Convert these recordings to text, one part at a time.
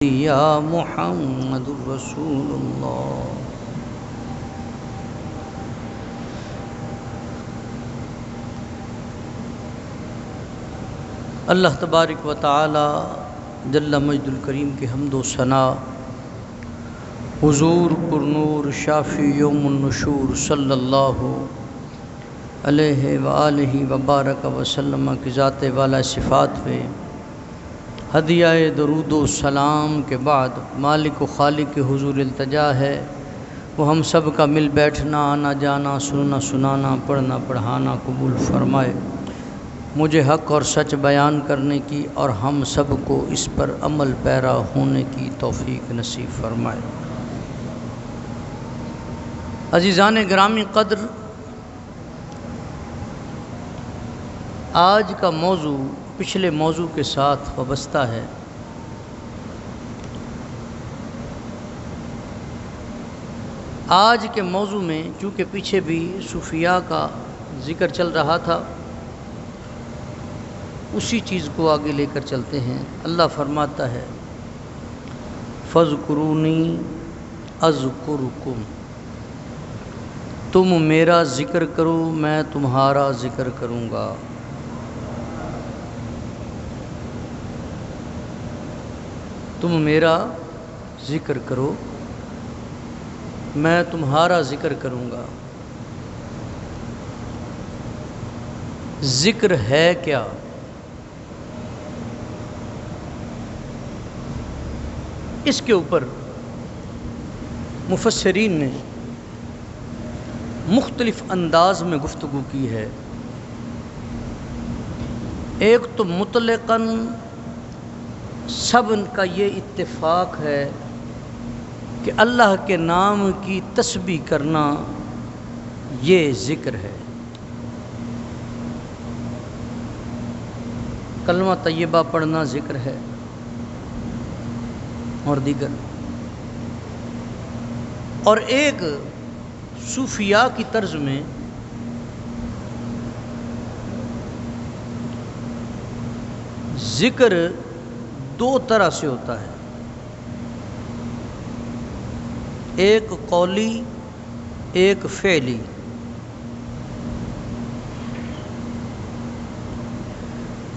یا محمد رسول اللہ۔ اللہ تبارک و تعالی جل مجد الکریم کے حمد و ثنا، حضور پر نور شافی یوم النشور صلی اللہ علیہ وآلہ وبارک وسلم کی ذات والا صفات پہ ہدیہ درود و سلام کے بعد مالک و خالق کے حضور التجا ہے وہ ہم سب کا مل بیٹھنا، آنا جانا، سننا سنانا، پڑھنا پڑھانا قبول فرمائے، مجھے حق اور سچ بیان کرنے کی اور ہم سب کو اس پر عمل پیرا ہونے کی توفیق نصیب فرمائے۔ عزیزان گرامی قدر، آج کا موضوع پچھلے موضوع کے ساتھ وابستہ ہے۔ آج کے موضوع میں چونکہ پیچھے بھی صوفیاء کا ذکر چل رہا تھا، اسی چیز کو آگے لے کر چلتے ہیں۔ اللہ فرماتا ہے فَاذْكُرُونِي أَذْكُرْكُمْ، تم میرا ذکر کرو میں تمہارا ذکر کروں گا۔ تم میرا ذکر کرو میں تمہارا ذکر کروں گا۔ ذکر ہے کیا؟ اس کے اوپر مفسرین نے مختلف انداز میں گفتگو کی ہے۔ ایک تو مطلقاً سب کا یہ اتفاق ہے کہ اللہ کے نام کی تسبیح کرنا یہ ذکر ہے، کلمہ طیبہ پڑھنا ذکر ہے اور دیگر۔ اور ایک صوفیاء کی طرز میں ذکر دو طرح سے ہوتا ہے، ایک قولی ایک فعلی۔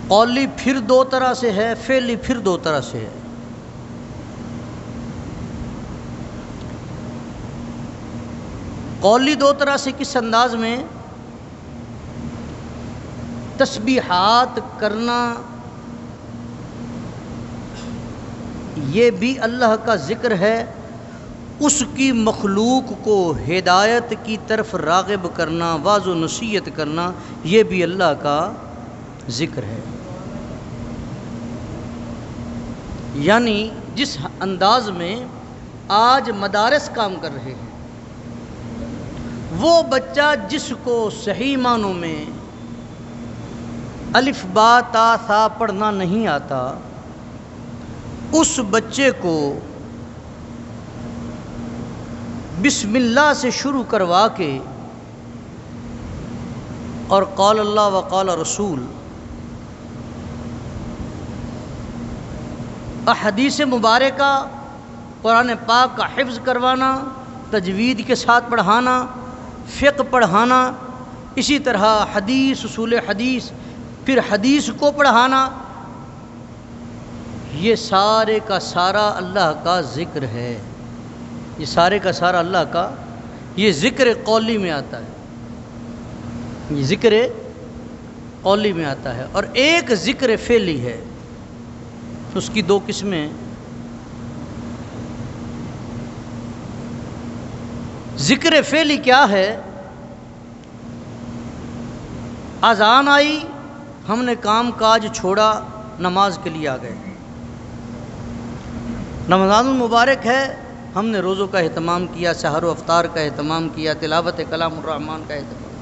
قولی پھر دو طرح سے ہے، فعلی پھر دو طرح سے ہے۔ قولی دو طرح سے کس انداز میں؟ تسبیحات کرنا یہ بھی اللہ کا ذکر ہے، اس کی مخلوق کو ہدایت کی طرف راغب کرنا، واعظ و نصیحت کرنا یہ بھی اللہ کا ذکر ہے۔ یعنی جس انداز میں آج مدارس کام کر رہے ہیں، وہ بچہ جس کو صحیح معنوں میں الف با تا ثا پڑھنا نہیں آتا، اس بچے کو بسم اللہ سے شروع کروا کے اور قال اللہ و قال رسول، احادیث مبارکہ قرآن پاک کا حفظ کروانا، تجوید کے ساتھ پڑھانا، فقہ پڑھانا، اسی طرح حدیث، اصول حدیث، پھر حدیث کو پڑھانا، یہ سارے کا سارا اللہ کا ذکر ہے۔ یہ سارے کا سارا اللہ کا یہ ذکر قولی میں آتا ہے، یہ ذکر قولی میں آتا ہے۔ اور ایک ذکر فعلی ہے، اس کی دو قسمیں۔ ذکر فعلی کیا ہے؟ اذان آئی، ہم نے کام کاج چھوڑا، نماز کے لیے آ گئے۔ رمضان المبارک ہے، ہم نے روزوں کا اہتمام کیا، سحر و افطار کا اہتمام کیا، تلاوت کلام الرحمن کا اہتمام۔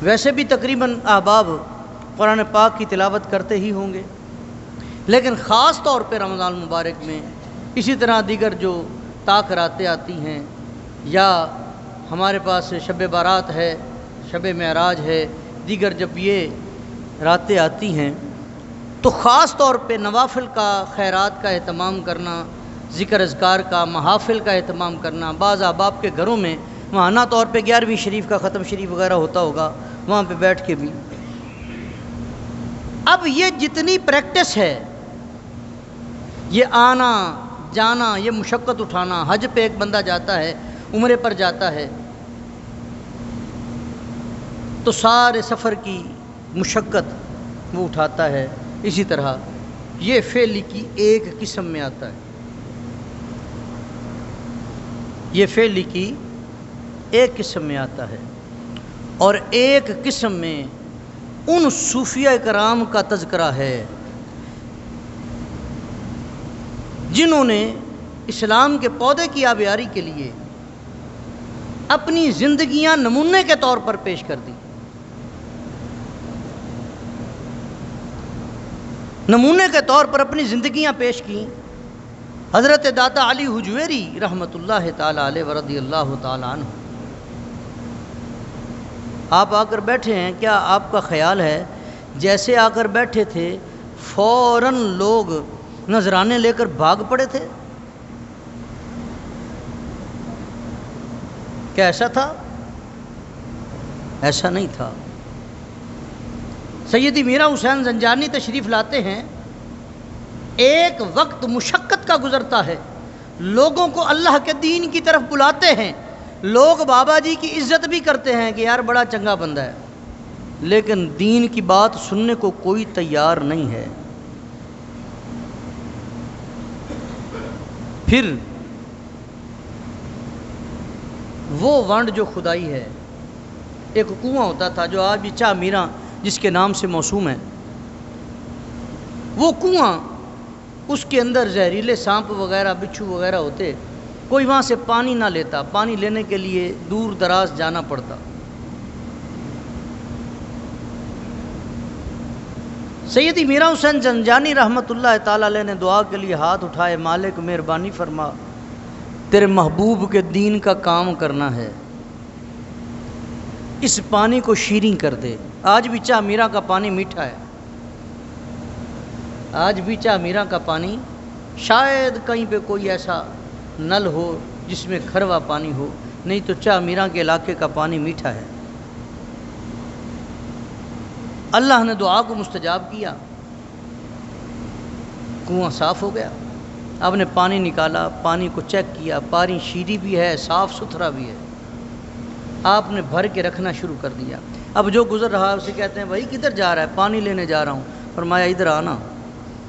ویسے بھی تقریباً احباب قرآن پاک کی تلاوت کرتے ہی ہوں گے، لیکن خاص طور پہ رمضان المبارک میں، اسی طرح دیگر جو طاق راتیں آتی ہیں، یا ہمارے پاس شب بارات ہے، شب معراج ہے، دیگر جب یہ راتیں آتی ہیں تو خاص طور پہ نوافل کا، خیرات کا اہتمام کرنا، ذکر اذکار کا، محافل کا اہتمام کرنا۔ بعض احباب کے گھروں میں ماہانہ طور پہ 11ویں شریف کا ختم شریف وغیرہ ہوتا ہوگا، وہاں پہ بیٹھ کے بھی۔ اب یہ جتنی پریکٹس ہے، یہ آنا جانا، یہ مشقت اٹھانا، حج پہ ایک بندہ جاتا ہے، عمرے پر جاتا ہے، تو سارے سفر کی مشقت وہ اٹھاتا ہے۔ اسی طرح یہ فعل کی ایک قسم میں آتا ہے، یہ فعل کی ایک قسم میں آتا ہے، اور ایک قسم میں ان صوفیہ کرام کا تذکرہ ہے جنہوں نے اسلام کے پودے کی آبیاری کے لیے اپنی زندگیاں نمونے کے طور پر پیش کر دی، نمونے کے طور پر اپنی زندگیاں پیش کیں۔ حضرت داتا علی حجویری رحمۃ اللہ تعالی علیہ ورضی اللہ تعالی عنہ، آپ آ کر بیٹھے ہیں، کیا آپ کا خیال ہے جیسے آ کر بیٹھے تھے فوراً لوگ نذرانے لے کر بھاگ پڑے تھے؟ کیا ایسا تھا؟ ایسا نہیں تھا۔ سیدی میرا حسین زنجانی تشریف لاتے ہیں، ایک وقت مشقت کا گزرتا ہے، لوگوں کو اللہ کے دین کی طرف بلاتے ہیں، لوگ بابا جی کی عزت بھی کرتے ہیں کہ یار بڑا چنگا بندہ ہے، لیکن دین کی بات سننے کو کوئی تیار نہیں ہے۔ پھر وہ ونڈ جو خدائی ہے، ایک کنواں ہوتا تھا جو آج بھی چاہ میراں جس کے نام سے موسوم ہے، وہ کنواں، اس کے اندر زہریلے سانپ وغیرہ، بچھو وغیرہ ہوتے، کوئی وہاں سے پانی نہ لیتا، پانی لینے کے لیے دور دراز جانا پڑتا۔ سیدی میرا حسین زنجانی رحمۃ اللہ تعالی علیہ نے دعا کے لیے ہاتھ اٹھائے، مالک مہربانی فرما، تیرے محبوب کے دین کا کام کرنا ہے، اس پانی کو شیریں کر دے۔ آج بھی چاہ میراں کا پانی میٹھا ہے، آج بھی چاہ میراں کا پانی، شاید کہیں پہ کوئی ایسا نل ہو جس میں کھروا پانی ہو، نہیں تو چاہ میراں کے علاقے کا پانی میٹھا ہے۔ اللہ نے دعا کو مستجاب کیا، کنواں صاف ہو گیا۔ آپ نے پانی نکالا، پانی کو چیک کیا، پانی شیریں بھی ہے، صاف ستھرا بھی ہے۔ آپ نے بھر کے رکھنا شروع کر دیا۔ اب جو گزر رہا ہے اسے کہتے ہیں بھائی کدھر جا رہا ہے؟ پانی لینے جا رہا ہوں۔ فرمایا ادھر آنا،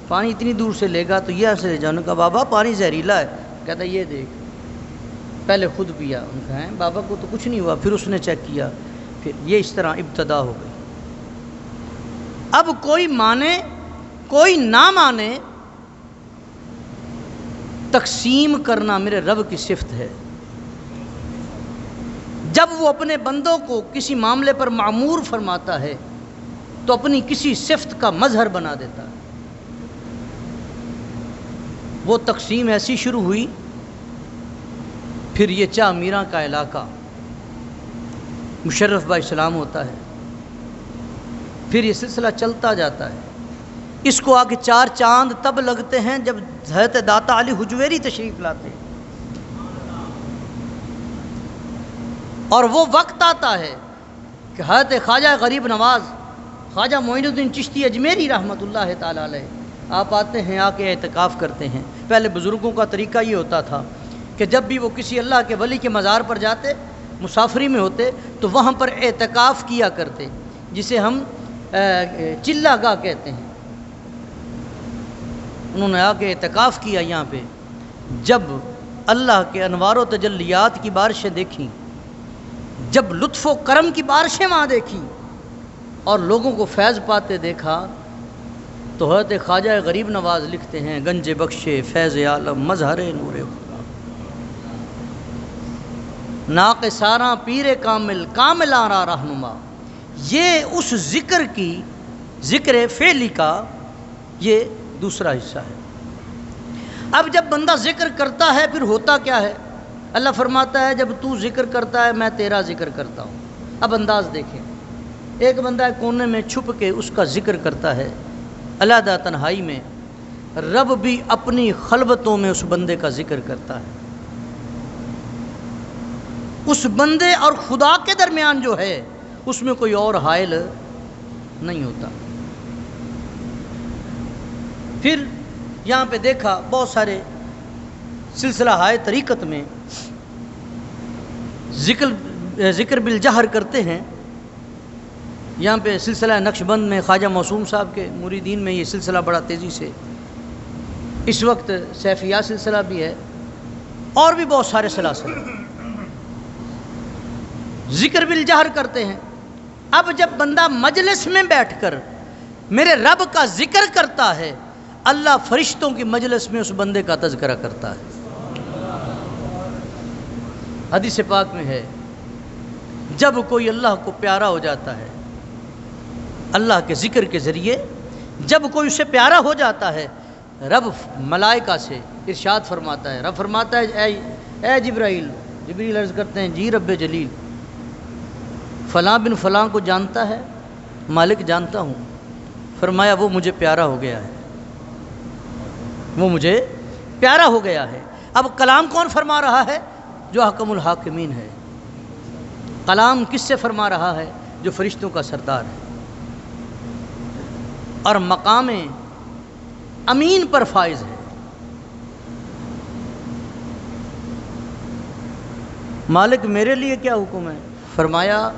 پانی اتنی دور سے لے گا تو یہ سے لے جاؤ۔ کہا بابا پانی زہریلا ہے۔ کہتا ہے یہ دیکھ، پہلے خود پیا۔ ان کا ہے بابا کو تو کچھ نہیں ہوا، پھر اس نے چیک کیا، پھر یہ اس طرح ابتدا ہو گئی۔ اب کوئی مانے کوئی نہ مانے، تقسیم کرنا میرے رب کی صفت ہے۔ جب وہ اپنے بندوں کو کسی معاملے پر معمور فرماتا ہے تو اپنی کسی صفت کا مظہر بنا دیتا ہے۔ وہ تقسیم ایسی شروع ہوئی، پھر یہ چاہ میراں کا علاقہ مشرف با اسلام ہوتا ہے، پھر یہ سلسلہ چلتا جاتا ہے۔ اس کو آگے 4 چاند تب لگتے ہیں جب حضرت داتا علی حجویری تشریف لاتے ہیں، اور وہ وقت آتا ہے کہ حضرت خواجہ غریب نواز خواجہ معین الدین چشتی اجمیری رحمۃ اللہ تعالی علیہ آپ آتے ہیں، آ کے اعتکاف کرتے ہیں۔ پہلے بزرگوں کا طریقہ یہ ہوتا تھا کہ جب بھی وہ کسی اللہ کے ولی کے مزار پر جاتے، مسافری میں ہوتے، تو وہاں پر اعتکاف کیا کرتے، جسے ہم چلہ گاہ کہتے ہیں۔ انہوں نے آ کے اعتکاف کیا یہاں پہ۔ جب اللہ کے انوار و تجلیات کی بارشیں دیکھیں، جب لطف و کرم کی بارشیں وہاں دیکھیں اور لوگوں کو فیض پاتے دیکھا، تو حضرت خواجہ غریب نواز لکھتے ہیں گنج بخشے فیض عالم مظہر نور خدا، ناقصاراں پیر کامل کامل آرا رہنما۔ یہ اس ذکر کی، ذکر فعلی کا یہ دوسرا حصہ ہے۔ اب جب بندہ ذکر کرتا ہے پھر ہوتا کیا ہے؟ اللہ فرماتا ہے جب تو ذکر کرتا ہے میں تیرا ذکر کرتا ہوں۔ اب انداز دیکھیں، ایک بندہ کونے میں چھپ کے اس کا ذکر کرتا ہے، علیحدہ تنہائی میں رب بھی اپنی خلوتوں میں اس بندے کا ذکر کرتا ہے. اس بندے اور خدا کے درمیان جو ہے اس میں کوئی اور حائل نہیں ہوتا. پھر یہاں پہ دیکھا بہت سارے سلسلہ ہائے طریقت میں ذکر بالجہر کرتے ہیں. یہاں پہ سلسلہ نقش بند میں خواجہ معصوم صاحب کے مریدین میں یہ سلسلہ بڑا تیزی سے اس وقت سیفیہ سلسلہ بھی ہے اور بھی بہت سارے سلاسل ذکر بالجہر کرتے ہیں. اب جب بندہ مجلس میں بیٹھ کر میرے رب کا ذکر کرتا ہے اللہ فرشتوں کی مجلس میں اس بندے کا تذکرہ کرتا ہے. حدیث پاک میں ہے جب کوئی اللہ کو پیارا ہو جاتا ہے اللہ کے ذکر کے ذریعے جب کوئی اسے پیارا ہو جاتا ہے رب ملائکہ سے ارشاد فرماتا ہے. رب فرماتا ہے اے جبریل عرض کرتے ہیں جی رب جلیل فلاں بن فلاں کو جانتا ہے؟ مالک جانتا ہوں. فرمایا وہ مجھے پیارا ہو گیا ہے وہ مجھے پیارا ہو گیا ہے. اب کلام کون فرما رہا ہے؟ جو حکم الحاکمین ہے. کلام کس سے فرما رہا ہے؟ جو فرشتوں کا سردار ہے اور مقام امین پر فائز ہے. مالک میرے لیے کیا حکم ہے؟ فرمایا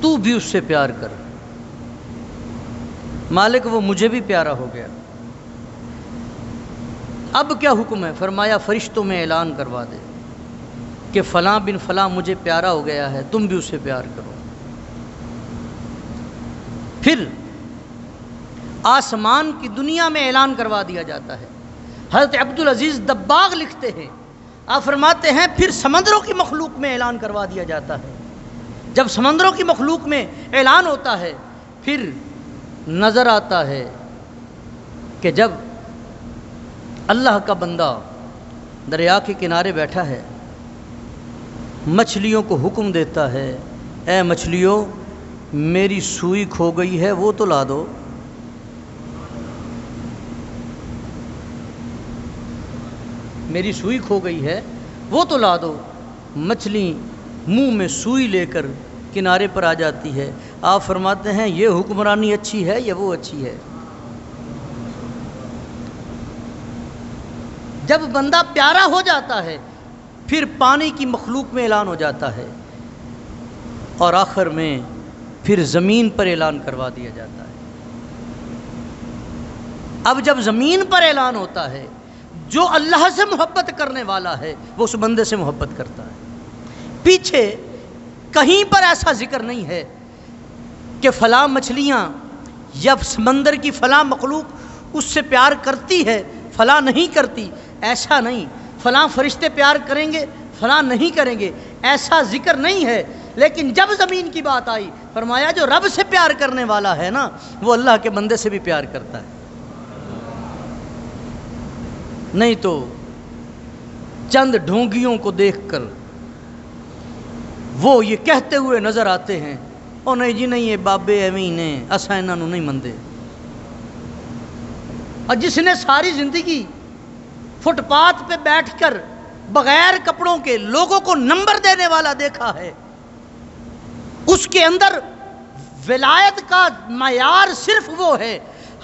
تو بھی اس سے پیار کر. مالک وہ مجھے بھی پیارا ہو گیا. اب کیا حکم ہے؟ فرمایا فرشتوں میں اعلان کروا دے کہ فلاں بن فلاں مجھے پیارا ہو گیا ہے تم بھی اس سے پیار کرو. پھر آسمان کی دنیا میں اعلان کروا دیا جاتا ہے. حضرت عبدالعزیز دباغ لکھتے ہیں آپ فرماتے ہیں پھر سمندروں کی مخلوق میں اعلان کروا دیا جاتا ہے. جب سمندروں کی مخلوق میں اعلان ہوتا ہے پھر نظر آتا ہے کہ جب اللہ کا بندہ دریا کے کنارے بیٹھا ہے مچھلیوں کو حکم دیتا ہے اے مچھلیوں میری سوئی کھو گئی ہے وہ تو لا دو. میری سوئی کھو گئی ہے وہ تو لا دو. مچھلی منہ میں سوئی لے کر کنارے پر آ جاتی ہے. آپ فرماتے ہیں یہ حکمرانی اچھی ہے یا وہ اچھی ہے؟ جب بندہ پیارا ہو جاتا ہے پھر پانی کی مخلوق میں اعلان ہو جاتا ہے اور آخر میں پھر زمین پر اعلان کروا دیا جاتا ہے. اب جب زمین پر اعلان ہوتا ہے جو اللہ سے محبت کرنے والا ہے وہ اس بندے سے محبت کرتا ہے. پیچھے کہیں پر ایسا ذکر نہیں ہے کہ فلاں مچھلیاں یا سمندر کی فلاں مخلوق اس سے پیار کرتی ہے فلاں نہیں کرتی. ایسا نہیں فلاں فرشتے پیار کریں گے فلاں نہیں کریں گے ایسا ذکر نہیں ہے. لیکن جب زمین کی بات آئی فرمایا جو رب سے پیار کرنے والا ہے نا وہ اللہ کے بندے سے بھی پیار کرتا ہے. نہیں تو چند ڈھونگیوں کو دیکھ کر وہ یہ کہتے ہوئے نظر آتے ہیں او نہیں جی نہیں یہ بابے ایویں نے اساں انہاں نوں نہیں مندے. اور جس نے ساری زندگی فٹ پاتھ پہ بیٹھ کر بغیر کپڑوں کے لوگوں کو نمبر دینے والا دیکھا ہے اس کے اندر ولایت کا معیار صرف وہ ہے.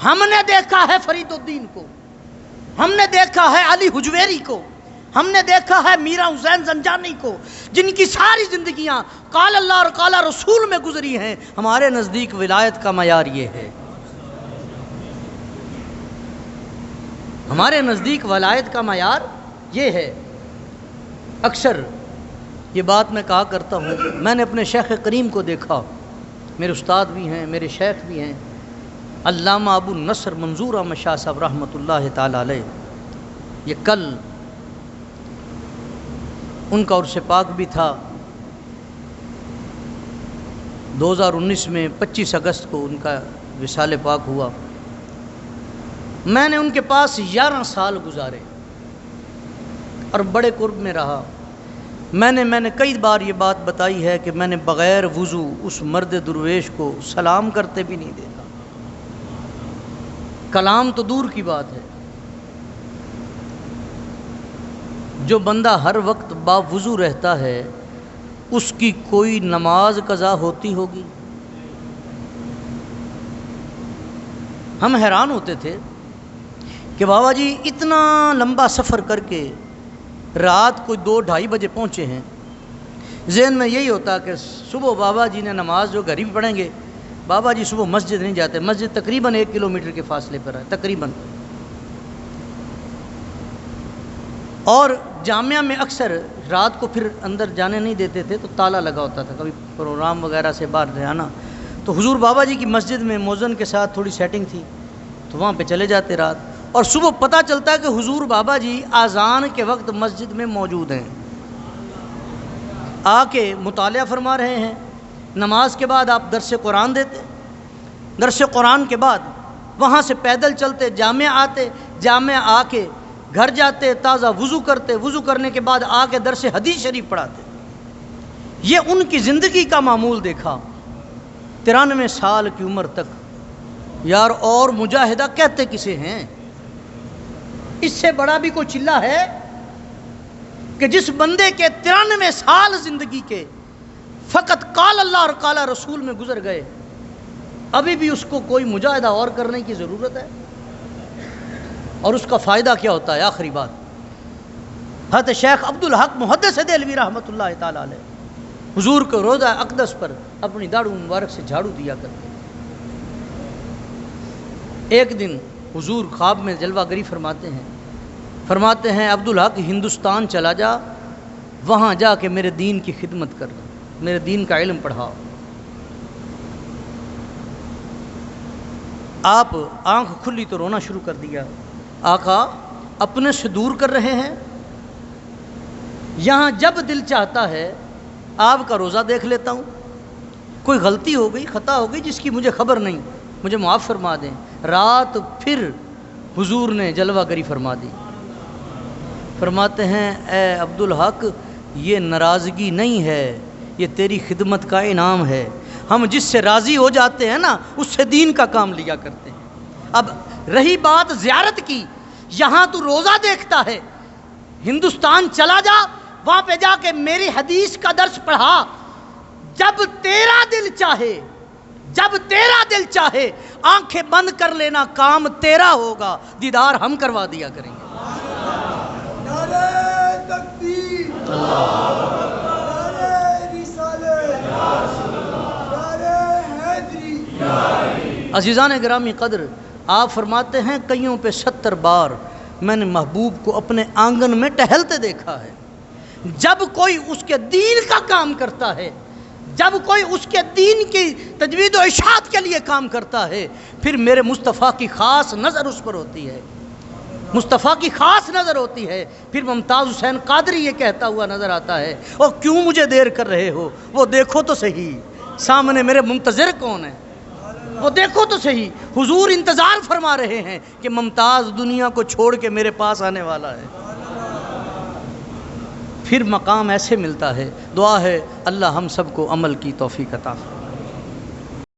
ہم نے دیکھا ہے فرید الدین کو ہم نے دیکھا ہے علی حجویری کو ہم نے دیکھا ہے میرا حسین زنجانی کو جن کی ساری زندگیاں قال اللہ اور قال رسول میں گزری ہیں. ہمارے نزدیک ولایت کا معیار یہ ہے. ہمارے نزدیک ولایت کا معیار یہ ہے. اکثر یہ بات میں کہا کرتا ہوں میں نے اپنے شیخ کریم کو دیکھا میرے استاد بھی ہیں میرے شیخ بھی ہیں علامہ ابو النصر منظور احمد شاہ صاحب رحمۃ اللہ تعالی علیہ. یہ کل ان کا عرس پاک بھی تھا 2019 میں 25 اگست کو ان کا وصال پاک ہوا. میں نے ان کے پاس 11 سال گزارے اور بڑے قرب میں رہا. میں نے کئی بار یہ بات بتائی ہے کہ میں نے بغیر وضو اس مرد درویش کو سلام کرتے بھی نہیں دیکھا. کلام تو دور کی بات ہے، جو بندہ ہر وقت باوضو رہتا ہے اس کی کوئی نماز قضا ہوتی ہوگی؟ ہم حیران ہوتے تھے کہ بابا جی اتنا لمبا سفر کر کے رات کو 2-2:30 بجے پہنچے ہیں، ذہن میں یہی ہوتا کہ صبح بابا جی نے نماز جو گھر ہی پڑھیں گے، بابا جی صبح مسجد نہیں جاتے، مسجد تقریباً 1 کلومیٹر کے فاصلے پر ہے تقریباً، اور جامعہ میں اکثر رات کو پھر اندر جانے نہیں دیتے تھے تو تالا لگا ہوتا تھا، کبھی پروگرام وغیرہ سے باہر جانا تو حضور بابا جی کی مسجد میں مؤذن کے ساتھ تھوڑی سیٹنگ تھی تو وہاں پہ چلے جاتے رات، اور صبح پتہ چلتا کہ حضور بابا جی اذان کے وقت مسجد میں موجود ہیں، آ کے مطالعہ فرما رہے ہیں، نماز کے بعد آپ درس قرآن دیتے، درس قرآن کے بعد وہاں سے پیدل چلتے جامعہ آتے، جامعہ آ کے گھر جاتے، تازہ وضو کرتے، وضو کرنے کے بعد آ کے درس حدیث شریف پڑھاتے۔ یہ ان کی زندگی کا معمول دیکھا 93 سال کی عمر تک، یار اور مجاہدہ کہتے کسے ہیں؟ اس سے بڑا بھی کوئی چلہ ہے کہ جس بندے کے 93 سال زندگی کے فقط قال اللہ اور قال رسول میں گزر گئے، ابھی بھی اس کو کوئی مجاہدہ اور کرنے کی ضرورت ہے؟ اور اس کا فائدہ کیا ہوتا ہے؟ آخری بات، حضرت شیخ عبدالحق محدث دہلوی رحمۃ اللہ تعالی علیہ حضور کو روضہ اقدس پر اپنی داڑھی مبارک سے جھاڑو دیا کرتے۔ ایک دن حضور خواب میں جلوہ گری فرماتے ہیں عبدالحق ہندوستان چلا جا، وہاں جا کے میرے دین کی خدمت کر، میرے دین کا علم پڑھاؤ۔ آپ آنکھ کھلی تو رونا شروع کر دیا، آقا اپنے سے دور کر رہے ہیں، یہاں جب دل چاہتا ہے آپ کا روزہ دیکھ لیتا ہوں، کوئی غلطی ہو گئی، خطا ہو گئی جس کی مجھے خبر نہیں، مجھے معاف فرما دیں۔ رات پھر حضور نے جلوہ گری فرما دی، فرماتے ہیں اے عبدالحق یہ ناراضگی نہیں ہے، یہ تیری خدمت کا انعام ہے، ہم جس سے راضی ہو جاتے ہیں نا اس سے دین کا کام لیا کرتے ہیں۔ اب رہی بات زیارت کی، یہاں تو روزہ دیکھتا ہے، ہندوستان چلا جا، وہاں پہ جا کے میری حدیث کا درس پڑھا، جب تیرا دل چاہے، جب تیرا دل چاہے آنکھیں بند کر لینا، کام تیرا ہوگا، دیدار ہم کروا دیا کریں گے۔ نعرہ تکبیر، نعرہ رسالت، نعرہ حیدری۔ عزیزان گرامی قدر، آپ فرماتے ہیں کئیوں پہ 70 بار میں نے محبوب کو اپنے آنگن میں ٹہلتے دیکھا ہے۔ جب کوئی اس کے دین کا کام کرتا ہے، جب کوئی اس کے دین کی تجوید و ارشاد کے لیے کام کرتا ہے، پھر میرے مصطفیٰ کی خاص نظر اس پر ہوتی ہے، مصطفیٰ کی خاص نظر ہوتی ہے۔ پھر ممتاز حسین قادری یہ کہتا ہوا نظر آتا ہے، اور کیوں مجھے دیر کر رہے ہو، وہ دیکھو تو صحیح سامنے میرے منتظر کون ہے، وہ دیکھو تو صحیح۔ حضور انتظار فرما رہے ہیں کہ ممتاز دنیا کو چھوڑ کے میرے پاس آنے والا ہے۔ پھر مقام ایسے ملتا ہے، دعا ہے اللہ ہم سب کو عمل کی توفیق عطا فرمائے۔